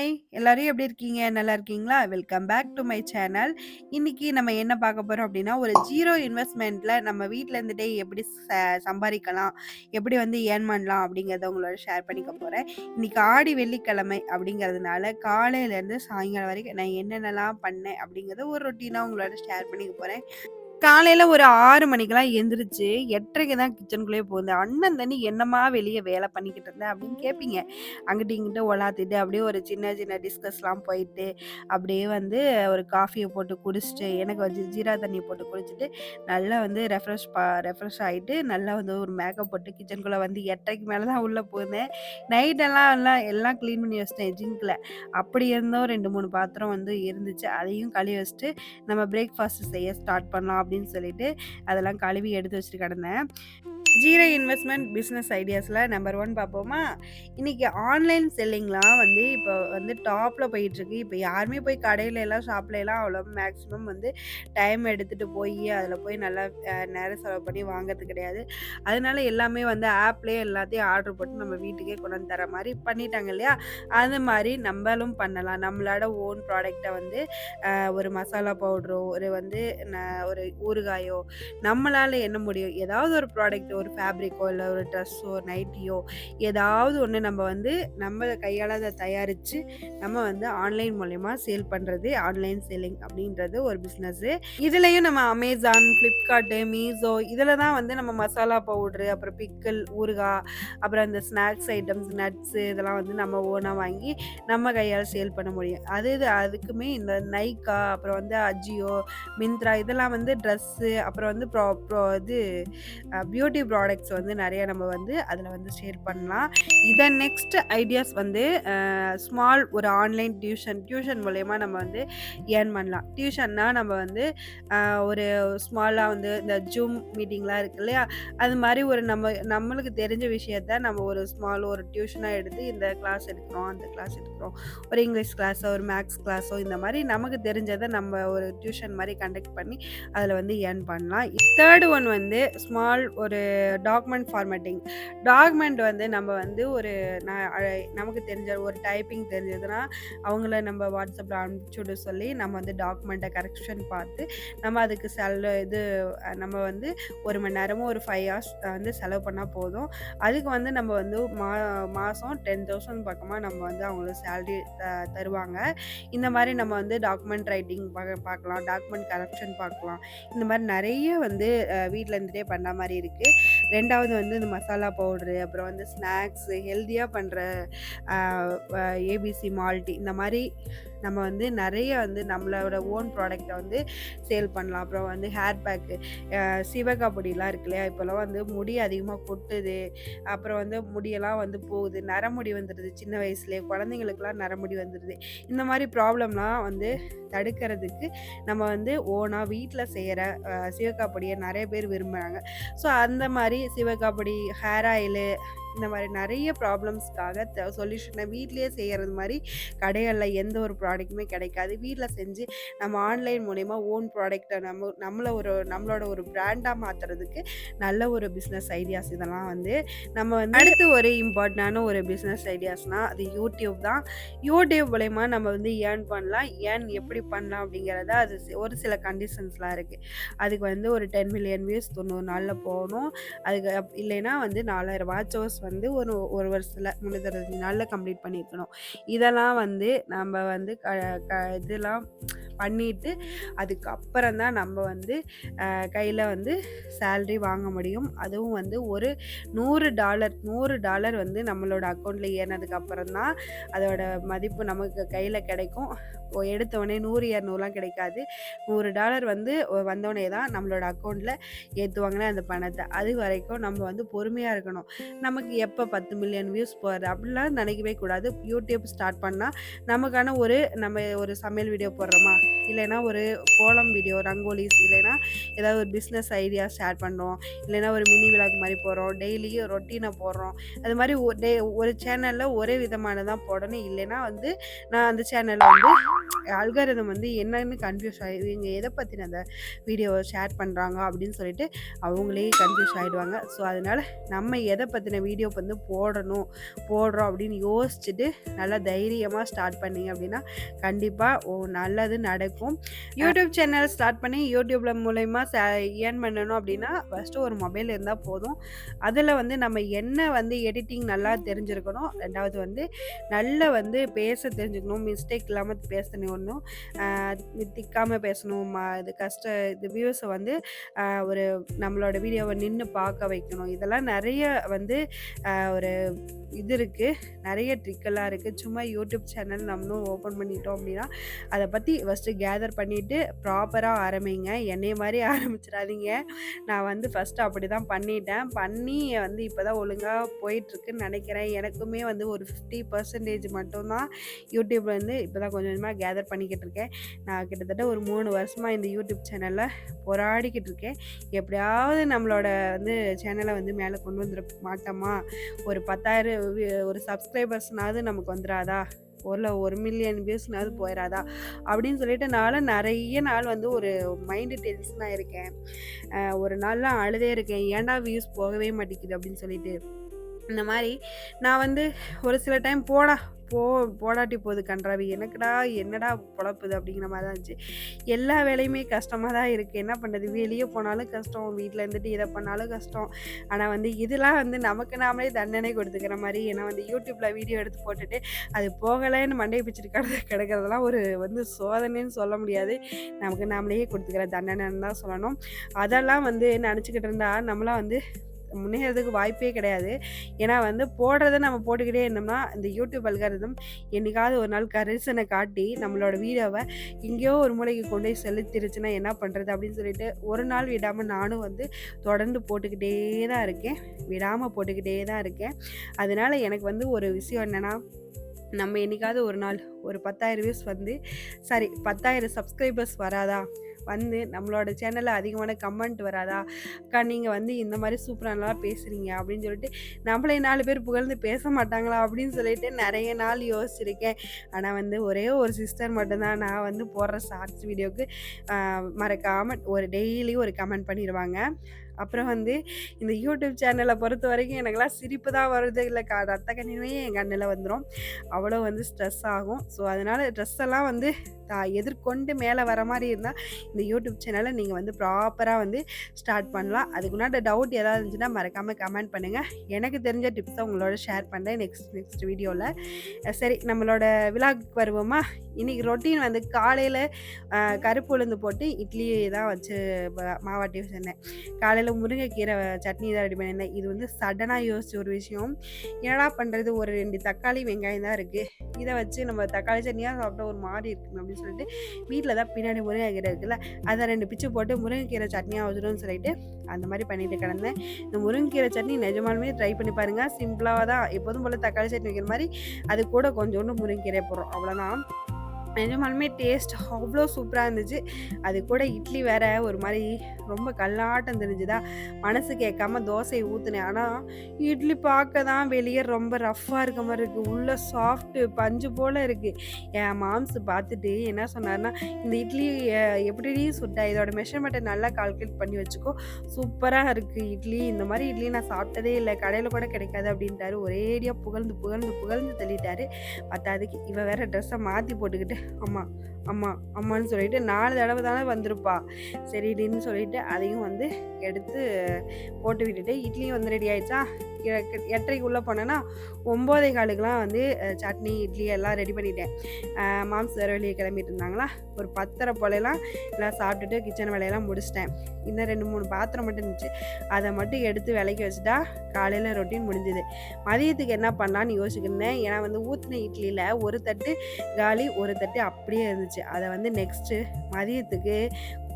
Hi! எல்லாரும் எப்படி இருக்கீங்க? நல்லா இருக்கீங்களா? Welcome back to my channel. இன்னைக்கு நம்ம என்ன பார்க்க போறோம் அப்படின்னா, ஒரு ஜீரோ இன்வெஸ்ட்மென்ட்ல நம்ம வீட்ல இருந்துட்டே எப்படி சம்பாரிக்கலாம்? எப்படி வந்து ஏர்ன் பண்ணலாம்? அப்படிங்கிறத உங்களோட ஷேர் பண்ணிக்க போறேன். இன்னைக்கு ஆடி வெள்ளிக்கிழமை அப்படிங்கிறதுனால, காலையிலேருந்து சாயங்காலம் வரைக்கும் நான் என்னென்னலாம் பண்ணேன் அப்படிங்கிறத ஒரு ரொட்டீனா உங்களோட ஷேர் பண்ணிக்க போறேன். காலையில ஒரு 6 மணிக்கெல்லாம் எந்திரிச்சு 8:30க்கு தான் கிச்சனுக்குள்ளேயே புகுந்தேன். "அண்ணன் தானே என்னம்மா வெளிய வேல பண்ணிக்கிட்டு இருந்த?" அப்படின்னு கேட்பீங்க. அங்கிட்டு இங்கிட்டு உலாத்திட்டு அப்படியே ஒரு சின்ன சின்ன டிஸ்கஸ்லாம் போயிட்டு, அப்படியே வந்து ஒரு காஃபிய போட்டு குடிச்சுட்டு, எனக்கு வந்து ஜீரா தண்ணி போட்டு குடிச்சுட்டு, நல்லா வந்து ரெஃப்ரெஷ் ஆயிட்டு, நல்லா வந்து ஒரு மேக்கப் போட்டு கிச்சனுக்குள்ள வந்து 8:30க்கு மேல தான் உள்ள புகுந்தேன். நைட்டெல்லாம் எல்லாம் கிளீன் பண்ணி வச்சுட்டேன் ஜிங்க்ல. அப்படி இருந்தும் 2, 3 பாத்திரம் வந்து இருந்துச்சு. அதையும் கழுவி வச்சுட்டு, நம்ம பிரேக்ஃபாஸ்ட் செய்ய ஸ்டார்ட் பண்ணலாம் அப்படின்னு சொல்லிட்டு, அதெல்லாம் கழுவி எடுத்து வச்சுட்டு கிடந்தேன். ஜீரோ இன்வெஸ்ட்மென்ட் பிசினஸ் ஐடியாஸ்ல நம்பர் 1 பார்ப்போமா? இன்னைக்கு ஆன்லைன் செல்லிங்லாம் வந்து இப்போ வந்து டாப்ல போயிட்டுருக்கு. இப்போ யாருமே போய் கடையில எல்லாம், ஷாப்ல எல்லாம் அவ்வளோ மேக்ஸிமம் வந்து டைம் எடுத்துட்டு அதில போய் நல்லா நேரம் செலவு பண்ணி வாங்குறது கிடையாது. அதனால எல்லாமே வந்து ஆப்லயே எல்லாத்தையும் ஆர்டர் போட்டு நம்ம வீட்டுக்கே கொண்டு வந்து தர மாரி பண்ணிட்டாங்க இல்லையா? அது மாரி நம்பளும் பண்ணலாம். நம்மளோட ஓன் ப்ராடக்ட்ட வந்து ஒரு மசாலா பவுடரோ, ஒரு வந்து ஒரு ஊறுகாயோ, நம்மளால என்ன முடியும்? ஏதாவது ஒரு ப்ராடக்ட், ஒரு ஃபேப்ரிக்கோ, இல்ல ஒரு ட்ரெஸ்ஸோ, நைட்டியோ ஏதாவது ஒண்ணு நம்ம வந்து நம்ம கையால அத தயாரிச்சு, நம்ம வந்து ஆன்லைன் மூலியமா சேல் பண்றது, ஆன்லைன் செல்லிங் அப்படின்றது ஒரு பிசினஸு. இதுலயும் நம்ம Amazon, Flipkart, Meesho இதுல தான் வந்து நம்ம மசாலா பவுடரு, அப்புறம் பிக்கிள், ஊறுகாய், அப்புறம் இந்த ஸ்நாக்ஸ் ஐட்டம்ஸ், நட்ஸு இதெல்லாம் வந்து நம்ம ஓனா வாங்கி நம்ம கையால சேல் பண்ண முடியும். அதுக்குமே இந்த நைக்கா, அப்புறம் வந்து அஜியோ, மிந்த்ரா இதெல்லாம் வந்து ட்ரெஸ்ஸு, அப்புறம் வந்து ப்ரா ப்ரோ இது பியூட்டி ப்ராடக்ட்ஸ் வந்து நெறைய நம்ம வந்து அதில வந்து ஷேர் பண்ணலாம். இத நெக்ஸ்ட் ஐடியாஸ் வந்து ஸ்மால் ஒரு ஆன்லைன் டியூஷன் மூலியமா நம்ம வந்து ஏர்ன் பண்ணலாம். டியூஷன்னா நம்ம வந்து ஒரு ஸ்மாலா வந்து இந்த ஜூம் மீட்டிங்லாம் இருக்கு இல்லையா? அது மாரி ஒரு நம்மளுக்கு தெரிஞ்ச விஷயத்த நம்ம ஒரு ஒரு டியூஷனா எடுத்து இந்த கிளாஸ் எடுக்கிறோம், அந்த கிளாஸ் எடுக்கிறோம். ஒரு இங்கிலீஷ் கிளாஸோ, ஒரு மேத்ஸ் கிளாஸோ இந்த மாரி நமக்கு தெரிஞ்சத நம்ம ஒரு டியூஷன் மாரி கண்டக்ட் பண்ணி அதில வந்து ஏர்ன் பண்ணலாம். 3 ஒன் வந்து ஒரு டாக்குமெண்ட் ஃபார்மேட்டிங். டாக்குமெண்ட் வந்து நம்ம வந்து ஒரு ந நமக்கு தெரிஞ்ச ஒரு டைப்பிங் தெரிஞ்சதுன்னா, அவங்கள நம்ம WhatsAppல அனுப்பிச்சு விட சொல்லி, நம்ம வந்து டாக்குமெண்ட்ட கரெக்ஷன் பார்த்து, நம்ம அதுக்கு நம்ம வந்து 1 மணி நேரமோ, ஒரு 5 ஹார்ஸ் வந்து செலவு பண்ணா போதும். அதுக்கு வந்து நம்ம வந்து மாசம் 10,000 பக்கமா நம்ம வந்து அவங்களுக்கு சேலரி தருவாங்க. இந்த மாரி நம்ம வந்து டாக்குமெண்ட் ரைட்டிங் பார்க்கலாம், டாக்குமெண்ட் கரெக்ஷன் பார்க்கலாம். இந்த மாரி நெறைய வந்து வீட்ல இருந்துட்டே பண்ண மாரி இருக்கு. 2வது வந்து இந்த மசாலா பவுடரு, அப்புறம் வந்து ஸ்நாக்ஸு ஹெல்தியா பண்ற அ வ ஏபிசி மால்ட் இந்த மாரி நம்ம வந்து நெறைய வந்து நம்மளோட ஓன் ப்ராடக்ட்ட வந்து சேல் பண்ணலாம். அப்புறம் வந்து ஹேர் பேக்கு, சிவகா பொடிலாம் இருக்கு இல்லையா? இப்போலாம் வந்து முடி அதிகமா கொட்டுது. அப்புறம் வந்து முடியெல்லாம் வந்து போகுது. நரமுடி வந்துருது சின்ன வயசுலயே. குழந்தைங்களுக்குலாம் நரமுடி வந்துருது. இந்த மாரி ப்ராப்ளம்லாம் வந்து தடுக்கிறதுக்கு நம்ம வந்து ஓனா வீட்ல செய்ற சிவகா பொடிய நெறைய பேர் விரும்புறாங்க. ஸோ அந்த மாரி சிவகா பொடி, ஹேர் ஆயிலு இந்த மாரி நெறைய ப்ராப்ளம்ஸ்க்காக சொல்யூஷன வீட்லயே செய்யறது மாரி கடைகள்ல எந்த ஒரு ப்ராடக்ட்டுமே கிடைக்காது. வீட்ல செஞ்சு நம்ம ஆன்லைன் மூலியமா ஓன் ப்ராடக்ட்ட நம்மளோட ஒரு பிராண்டா மாத்துறதுக்கு நல்ல ஒரு பிசினஸ் ஐடியாஸ் இதெல்லாம் வந்து நம்ம வந்து அடுத்து ஒரு இம்பார்ட்டன்டான ஒரு பிசினஸ் ஐடியாஸ்னா அது யூடியூப் தான். யூடியூப் மூலியமா நம்ம வந்து ஏர்ன் பண்ணலாம். எப்படி பண்ணலாம் அப்படிங்கிறத அது ஒரு சில கண்டிஷன்ஸ்லாம் இருக்கு. அதுக்கு வந்து ஒரு 10 மில்லியன் வியூஸ் 90 நாள்ல போகணும். அதுக்கு இல்லைன்னா வந்து 4000 வாட்ச் ஹவர்ஸ் வந்து ஒரு வருஷத்துல 365 நாள்ல கம்ப்ளீட் பண்ணியிருக்கணும். இதெல்லாம் வந்து நம்ம வந்து க க இதெல்லாம் பண்ணிட்டு, அதுக்கப்புறம் தான் நம்ம வந்து கையில வந்து சேலரி வாங்க முடியும். அதுவும் வந்து ஒரு $100 வந்து நம்மளோட அக்கவுண்ட்ல ஏறுனதுக்கு அப்புறம் தான் அதோட மதிப்பு நமக்கு கையில கிடைக்கும். எடுத்தோனே 100, 200லாம் கிடைக்காது. $100 வந்து வந்தோனே தான் நம்மளோட அக்கவுண்ட்ல ஏத்துவாங்களே அந்த பணத்த. அது வரைக்கும் நம்ம வந்து பொறுமையா இருக்கணும். நமக்கு எப்ப 10 மில்லியன் வியூஸ் போறது அப்படிலாம் நினைக்கவே கூடாது. யூடியூப் ஸ்டார்ட் பண்ணா நமக்கான நம்ம ஒரு சமையல் வீடியோ போடுறோமா, இல்லைன்னா ஒரு கோலம் வீடியோ, ரங்கோலிஸ், இல்லைன்னா ஏதாவது ஒரு பிஸ்னஸ் ஐடியா ஷேர் பண்ணுறோம், இல்லைன்னா ஒரு மினி விலாக் மாதிரி போடுறோம், டெய்லியும் ரொட்டீனை போடுறோம். அது மாதிரி ஒரு சேனலில் ஒரே விதமானதான் போடணும். இல்லைன்னா வந்து நான் அந்த சேனலில் வந்து அல்காரிதம் வந்து என்னன்னு கன்ஃபியூஸ் ஆகி இவங்க எதை பற்றின அந்த வீடியோவை ஷேர் பண்ணுறாங்க அப்படின்னு சொல்லிட்டு அவங்களே கன்ஃபியூஸ் ஆகிடுவாங்க. ஸோ அதனால் நம்ம எதை பற்றின வீடியோ வந்து போடுறோம் அப்படின்னு யோசிச்சுட்டு நல்லா தைரியமாக ஸ்டார்ட் பண்ணிங்க அப்படின்னா கண்டிப்பாக நல்லது நடக்கும். யூடியூப் சேனல் ஸ்டார்ட் பண்ணி யூடியூப்ல மூலயமா ஏர்ன் பண்ணணும் அப்படின்னா ஃபஸ்ட்டு ஒரு மொபைல் இருந்தால் போதும். அதில் வந்து நம்ம என்ன வந்து எடிட்டிங் நல்லா தெரிஞ்சிருக்கணும், ரெண்டாவது வந்து நல்லா வந்து பேச தெரிஞ்சுக்கணும், மிஸ்டேக் இல்லாமல் பேசணும், திக்காமல் பேசணும், இது வியூஸை வந்து ஒரு நம்மளோட வீடியோவை நின்று பார்க்க வைக்கணும். இதெல்லாம் நிறைய வந்து ஒரு இது இருக்குது, நிறைய ட்ரிக்கெல்லாம் இருக்குது. சும்மா யூடியூப் சேனல் நம்மளும் ஓப்பன் பண்ணிட்டோம் அப்படின்னா அதை பற்றி ஃபஸ்ட்டு கேதர் பண்ணிவிட்டு ப்ராப்பராக ஆரம்பிங்க. என்னைய மாதிரி ஆரம்பிச்சிடாதீங்க. நான் வந்து ஃபஸ்ட்டு அப்படி தான் பண்ணி வந்து இப்போ தான் ஒழுங்காக போயிட்டுருக்குன்னு நினைக்கிறேன். எனக்குமே வந்து ஒரு 50% மட்டும்தான் யூடியூப்ல வந்து இப்போ தான் கொஞ்சம் கொஞ்சமாக கேதர் பண்ணிக்கிட்டு இருக்கேன். நான் கிட்டத்தட்ட ஒரு 3 வருஷமாக இந்த யூடியூப் சேனலில் போராடிக்கிட்டு இருக்கேன். எப்படியாவது நம்மளோட வந்து சேனலை வந்து மேலே கொண்டு வந்துட மாட்டோமா, ஒரு 10,000 ஒரு சப்ஸ்கிரைபர்ஸ்னாவது நமக்கு வந்துடாதா, ஒரு மில்லியன் வியூஸ்னாவது போயிடாதா அப்படின்னு சொல்லிட்டு நிறைய நாள் வந்து ஒரு மைண்டு டென்ஷனாக இருக்கேன். ஒரு நாள்லாம் அழுதே இருக்கேன், ஏன்டா வியூஸ் போகவே மாட்டேங்குது அப்படின்னு சொல்லிட்டு. இந்த மாதிரி நான் வந்து ஒரு சில டைம் போடாட்டி போகுது கன்றாவி, என்னடா பொழப்புது அப்படிங்கிற மாதிரி தான் இருந்துச்சு. எல்லா வேலையுமே கஷ்டமாக தான் இருக்குது. என்ன பண்ணுறது, வெளியே போனாலும் கஷ்டம், வீட்டில் இருந்துட்டு இதை பண்ணாலும் கஷ்டம். ஆனால் வந்து இதெல்லாம் வந்து நமக்கு நாமளே தண்டனை கொடுத்துக்கிற மாதிரி. ஏன்னா வந்து யூடியூப்பில் வீடியோ எடுத்து போட்டுட்டு அது போகலைன்னு மண்டையை பிச்சுட்டு கிடக்கிறதெல்லாம் ஒரு வந்து சோதனைன்னு சொல்ல முடியாது, நமக்கு நாமளே கொடுத்துக்கிற தண்டனைன்னு தான் சொல்லணும். அதெல்லாம் வந்து நினச்சிக்கிட்டு இருந்தால் நம்மளாம் வந்து முன்னேறதுக்கு வாய்ப்பே கிடையாது. ஏன்னா வந்து போடுறத நம்ம போட்டுக்கிட்டே இருந்தோம்னா இந்த யூடியூப் அல்காரிதம் என்னைக்காவது ஒரு நாள் கரிசனை காட்டி நம்மளோட வீடியோவை எங்கேயோ ஒரு மூலைக்கு கொண்டு போய் செலுத்திருச்சுன்னா என்ன பண்ணுறது அப்படின்னு சொல்லிட்டு ஒரு நாள் விடாமல் நானும் வந்து தொடர்ந்து போட்டுக்கிட்டே தான் இருக்கேன், விடாமல் போட்டுக்கிட்டே தான் இருக்கேன். அதனால எனக்கு வந்து ஒரு விஷயம் என்னென்னா, நம்ம என்னைக்காவது ஒரு நாள் ஒரு 10,000 வியூஸ் வந்து 10,000 சப்ஸ்கிரைபர்ஸ் வராதா, வந்து நம்மளோட சேனலில் அதிகமான கமெண்ட் வராதா, அக்கா நீங்கள் வந்து இந்த மாதிரி சூப்பராக நல்லா பேசுகிறீங்க அப்படின்னு சொல்லிட்டு நம்மளே 4 பேர் புகழ்ந்து பேச மாட்டாங்களா அப்படின்னு சொல்லிட்டு நிறைய நாள் யோசிச்சிருக்கேன். ஆனால் வந்து ஒரே ஒரு சிஸ்டர் மட்டும்தான் நான் வந்து போடுற ஷார்ட்ஸ் வீடியோவுக்கு மறக்காமல் ஒரு டெய்லி ஒரு கமெண்ட் பண்ணிடுவாங்க. அப்புறம் வந்து இந்த யூடியூப் சேனலை பொறுத்த வரைக்கும் எனக்கெல்லாம் சிரிப்பு தான் வருது, இல்லை ரத்த கண்ணீரே என் கண்ணில் வந்துடும், அவ்வளோ வந்து ஸ்ட்ரெஸ் ஆகும். ஸோ அதனால் ட்ரெஸ்ஸெல்லாம் வந்து எதிர்கொண்டு மேலே வர மாதிரி இருந்தால் இந்த யூடியூப் சேனலை நீங்கள் வந்து ப்ராப்பராக வந்து ஸ்டார்ட் பண்ணலாம். அதுக்குன்னாட்ட டவுட் ஏதாவது இருந்துச்சுன்னா மறக்காமல் கமெண்ட் பண்ணுங்கள். எனக்கு தெரிஞ்ச டிப்ஸை உங்களோட ஷேர் பண்ணுறேன் நெக்ஸ்ட் வீடியோவில். சரி, நம்மளோட விழாவுக்கு வருவோமா. இன்றைக்கி ரொட்டீன் வந்து காலையில் கருப்பு உளுந்து போட்டு இட்லி தான் வச்சு மாவாட்டி வச்சுருந்தேன். காலையில் முருங்கைக்கீரை சட்னி தான் ரெடி பண்ணியிருந்தேன். இது வந்து சடனாக யோசிச்ச ஒரு விஷயம். என்னடா பண்ணுறது, ஒரு 2 தக்காளி வெங்காயம் தான் இருக்குது, இதை வச்சு நம்ம தக்காளி சட்னியாக சாப்பிட்டா ஒரு மாதிரி இருக்குங்க அப்படின்னு சொல்லிட்டு வீட்டில் தான் பின்னாடி முருங்கைக்கீரை இருக்குல்ல, அதை 2 பிச்சு போட்டு முருங்கைக்கீரை சட்னியாக வச்சிடும்னு சொல்லிட்டு அந்த மாதிரி பண்ணிட்டு கிடந்தேன். இந்த முருங்கைக்கீரை சட்னி நிஜமாலுமே ட்ரை பண்ணி பாருங்கள். சிம்பிளாக தான் எப்போதும் போல் தக்காளி சட்னி வைக்கிற மாதிரி அது கூட கொஞ்சோண்டு முருங்கைக்கீரை போடுறோம், அவ்வளோதான். நிஜமாலுமே டேஸ்ட் அவ்வளோ சூப்பராக இருந்துச்சு. அது கூட இட்லி வேற ஒரு மாதிரி ரொம்ப கல்லாட்டம் தெரிஞ்சுதா, மனசு கேட்காம தோசையை ஊற்றுனேன். ஆனால் இட்லி பார்க்க தான் வெளியே ரொம்ப ரஃப்பாக இருக்க மாதிரி இருக்குது, உள்ள சாஃப்ட்டு பஞ்சு போல் இருக்குது. என் மாம்ஸ் பார்த்துட்டு என்ன சொன்னார்னா, இந்த இட்லி எப்படி சுட்டா, இதோட மெஷர்மெண்ட்டை நல்லா கால்குலேட் பண்ணி வச்சுக்கோ, சூப்பராக இருக்குது இட்லி, இந்த மாதிரி இட்லி நான் சாப்பிட்டதே இல்லை, கடையில் கூட கிடைக்காது அப்படின்ட்டாரு. ஒரேடியாக புகழ்ந்து புகழ்ந்து புகழ்ந்து தள்ளிட்டாரு. பத்தாதுக்கு இவ வேற ட்ரெஸ்ஸை மாற்றி போட்டுக்கிட்டு அம்மா அம்மா அம்மான்னு சொல்லிட்டு 4 தடவை தானே வந்திருப்பா, சரிடின்னு சொல்லிட்டு அதையும் வந்து எடுத்து போட்டு விட்டுட்டு இட்லியும் வந்து ரெடி ஆயிடுச்சா. 8:30 உள்ளே போனேன்னா 9:15 வந்து சட்னி இட்லி எல்லாம் ரெடி பண்ணிட்டேன். மாம்ஸ் வேறு வெளியே கிளம்பிட்டு இருந்தாங்களா, ஒரு 10:30 போலலாம் எல்லாம் சாப்பிட்டுட்டு கிச்சன் வேலையெல்லாம் முடிச்சிட்டேன். இன்னும் 2-3 பாத்திரம் மட்டும் இருந்துச்சு, அதை மட்டும் எடுத்து விலைக்கு வச்சுட்டா காலையில் ரொட்டீன் முடிஞ்சுது. மதியத்துக்கு என்ன பண்ணலான்னு யோசிச்சிருந்தேன். ஏன்னா வந்து ஊற்றின இட்லியில் ஒரு தட்டு காலி, ஒரு தட்டு அப்படியே இருந்துச்சு. அதை வந்து நெக்ஸ்ட்டு மதியத்துக்கு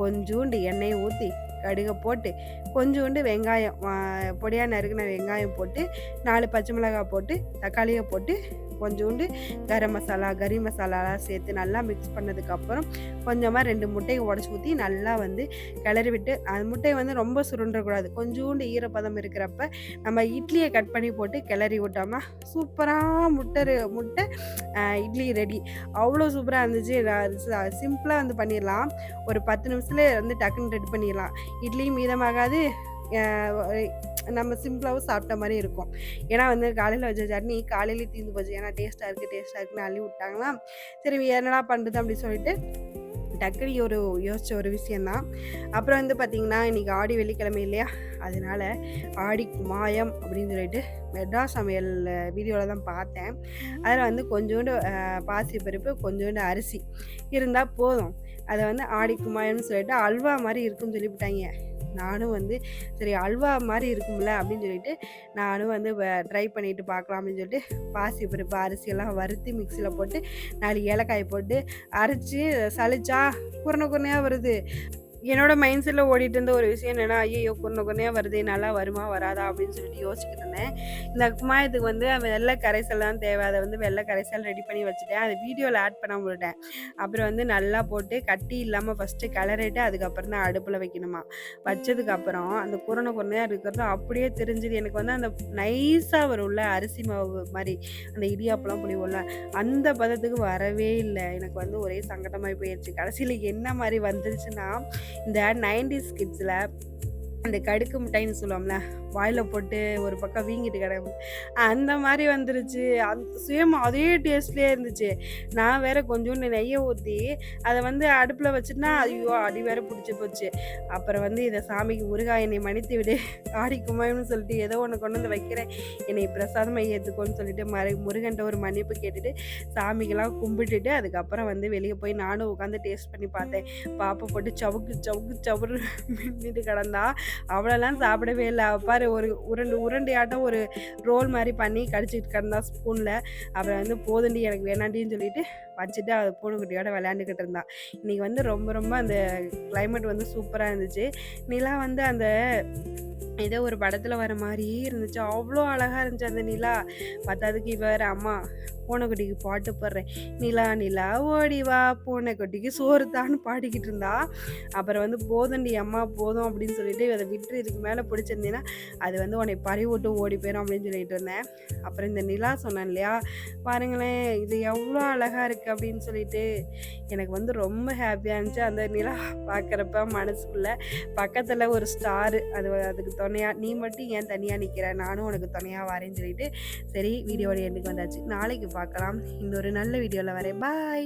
கொஞ்சோண்டு எண்ணெயை ஊற்றி கடுகை போட்டு கொஞ்சோண்டு வெங்காயம் பொடியாக நறுக்கின வெங்காயம் போட்டு 4 பச்சை மிளகாய் போட்டு தக்காளியை போட்டு கொஞ்சோண்டு கரம் மசாலா, கறி மசாலாலாம் சேர்த்து நல்லா மிக்ஸ் பண்ணதுக்கப்புறம் கொஞ்சமாக 2 முட்டையை உடச்சி ஊற்றி நல்லா வந்து கிளறி விட்டு, அந்த முட்டையை வந்து ரொம்ப சுருண்டக்கூடாது. கொஞ்சோண்டு ஈரப்பதம் இருக்கிறப்ப நம்ம இட்லியை கட் பண்ணி போட்டு கிளறி விட்டோம்னா சூப்பராக முட்டை இட்லி ரெடி. அவ்வளோ சூப்பராக இருந்துச்சு. சிம்பிளாக வந்து பண்ணிடலாம். ஒரு 10 நிமிஷத்துல வந்து டக்குன்னு ரெடி பண்ணிடலாம். இட்லியும் மீதமாகாது. நம்ம சிம்பிளாகவும் சாப்பிட்ட மாதிரி இருக்கும். ஏன்னா வந்து காலையில் வச்ச சட்னி காலையிலேயே தீர்ந்து போச்சு. ஏன்னா டேஸ்ட்டாக இருக்குன்னு அள்ளி விட்டாங்களா. சரி என்னடா பண்ணுறது அப்படின்னு சொல்லிட்டு டக்குனு யோசித்த ஒரு விஷயந்தான். அப்புறம் வந்து பார்த்திங்கன்னா இன்றைக்கி ஆடி வெள்ளிக்கிழமை இல்லையா, அதனால் ஆடி குமாயம் அப்படின்னு சொல்லிட்டு மெட்ராஸ் சமையல் வீடியோவில் தான் பார்த்தேன். அதில் வந்து கொஞ்சோண்டு பாசிப்பருப்பு, கொஞ்சோண்டு அரிசி இருந்தால் போதும். அதை வந்து ஆடி குமாயம்னு சொல்லிட்டு அல்வா மாதிரி இருக்குன்னு சொல்லிவிட்டாங்க. நானும் வந்து சரி அல்வா மாதிரி இருக்கும்ல அப்படின்னு சொல்லிட்டு நானும் வந்து ட்ரை பண்ணிட்டு பார்க்கலாம் அப்படின்னு சொல்லிட்டு பாசிப்பருப்பு அரிசியெல்லாம் வறுத்து மிக்சியில் போட்டு 4 ஏலக்காய் போட்டு அரைச்சி சலிச்சா குறையாக வருது. என்னோட மைண்ட் செட்டில் ஓடிட்டு இருந்த ஒரு விஷயம் என்னென்னா, ஐயோ குறையாக வருது, நல்லா வருமா வராதா அப்படின்னு சொல்லிட்டு யோசிச்சுட்டு இருந்தேன். இந்த குமாயத்துக்கு வந்து வெள்ளை கரைசல் தான் தேவை. அதை வந்து வெள்ளை கரைசல் ரெடி பண்ணி வச்சுட்டேன். அதை வீடியோவில் ஆட் பண்ண விட்டுட்டேன். அப்புறம் வந்து நல்லா போட்டு கட்டி இல்லாமல் ஃபஸ்ட்டு கிளறிட்டு அதுக்கப்புறம் தான் அடுப்பில் வைக்கணுமா. வச்சதுக்கப்புறம் அந்த குறையாக இருக்கிறது அப்படியே தெரிஞ்சுது. எனக்கு வந்து அந்த நைஸாக வரும்ல அரிசி மாவு மாதிரி, அந்த இடியாப்பெல்லாம் புளிவோம்ல, அந்த பதத்துக்கு வரவே இல்லை. எனக்கு வந்து ஒரே சங்கடமாகி போயிடுச்சு. கடைசியில் என்ன மாதிரி வந்துருச்சுன்னா, இந்த 90s கிட்ஸில் அந்த கடுக்கு மிட்டாய்ன்னு சொல்லுவோம்ல, வாயில் போட்டு ஒரு பக்கம் வீங்கிட்டு கிடக்கும், அந்த மாதிரி வந்துருச்சு. சேம் அதே டேஸ்ட்லேயே இருந்துச்சு. நான் வேறு கொஞ்சோண்டு நெய்யை ஊற்றி அதை வந்து அடுப்பில் வச்சுட்டுனா ஐயோ அடி வேறு பிடிச்சி போச்சு. அப்புறம் வந்து இதை சாமிக்கு முருகா என்னை மன்னித்து விடு, ஆடி குமாயம்னு சொல்லிட்டு ஏதோ ஒன்று கொண்டு வந்து வைக்கிறேன், என்னை பிரசாதமாக ஏற்றுக்கோன்னு சொல்லிட்டு முருகன்ட்ட ஒரு மன்னிப்பு கேட்டுட்டு சாமிக்கெல்லாம் கும்பிட்டுட்டு அதுக்கப்புறம் வந்து வெளியே போய் நானும் உட்காந்து டேஸ்ட் பண்ணி பார்த்தேன். பாப்பை போட்டு சவுக்கு மின்னிட்டு கிடந்தா. அவ்வளோலாம் சாப்பிடவே இல்லை. பாரு ஒரு உருண்டையாட்டம் ஒரு ரோல் மாதிரி பண்ணி கடிச்சிட்டு கிடந்தா ஸ்பூனில். அப்புறம் வந்து போதுண்டி எனக்கு வேணாண்டின்னு சொல்லிட்டு வச்சுட்டு அது பூனைக்குட்டியோட விளையாண்டுக்கிட்டு இருந்தா. இன்றைக்கி வந்து ரொம்ப அந்த கிளைமேட் வந்து சூப்பராக இருந்துச்சு. நிலா வந்து அந்த ஏதோ ஒரு படத்தில் வர மாதிரியே இருந்துச்சு. அவ்வளோ அழகாக இருந்துச்சு அந்த நிலா. பத்தாதுக்கு வேறு அம்மா பூனைக்குட்டிக்கு பாட்டு பாடுறேன், நிலா நிலா ஓடிவா பூனைக்குட்டிக்கு சோறு தான்னு பாடிக்கிட்டு இருந்தா. அப்புறம் வந்து போதுண்டி அம்மா போதும் அப்படின்னு சொல்லிட்டு அதை விட்டு இதுக்கு மேலே பிடிச்சிருந்தீங்கன்னா அது வந்து உன்னை பறி விட்டு ஓடி போயிடும் அப்படின்னு சொல்லிட்டு இருந்தேன். அப்புறம் இந்த நிலா சொன்னேன் இல்லையா, பாருங்களேன் இது எவ்வளோ அழகாக இருக்குது அப்படின்னு சொல்லிட்டு எனக்கு வந்து ரொம்ப ஹாப்பியாக இருந்துச்சு. அந்த நிலா பார்க்குறப்ப மனசுக்குள்ளே பக்கத்தில் ஒரு ஸ்டாரு, அதுக்கு துணையாக நீ மட்டும் ஏன் தனியாக நிற்கிற, நானும் உனக்கு துணையாக வரேன்னு சொல்லிட்டு சரி வீடியோட எண்டுக்கு வந்தாச்சு. நாளைக்கு பார்க்கலாம். இன்னொரு நல்ல வீடியோவில் வரேன். பாய்.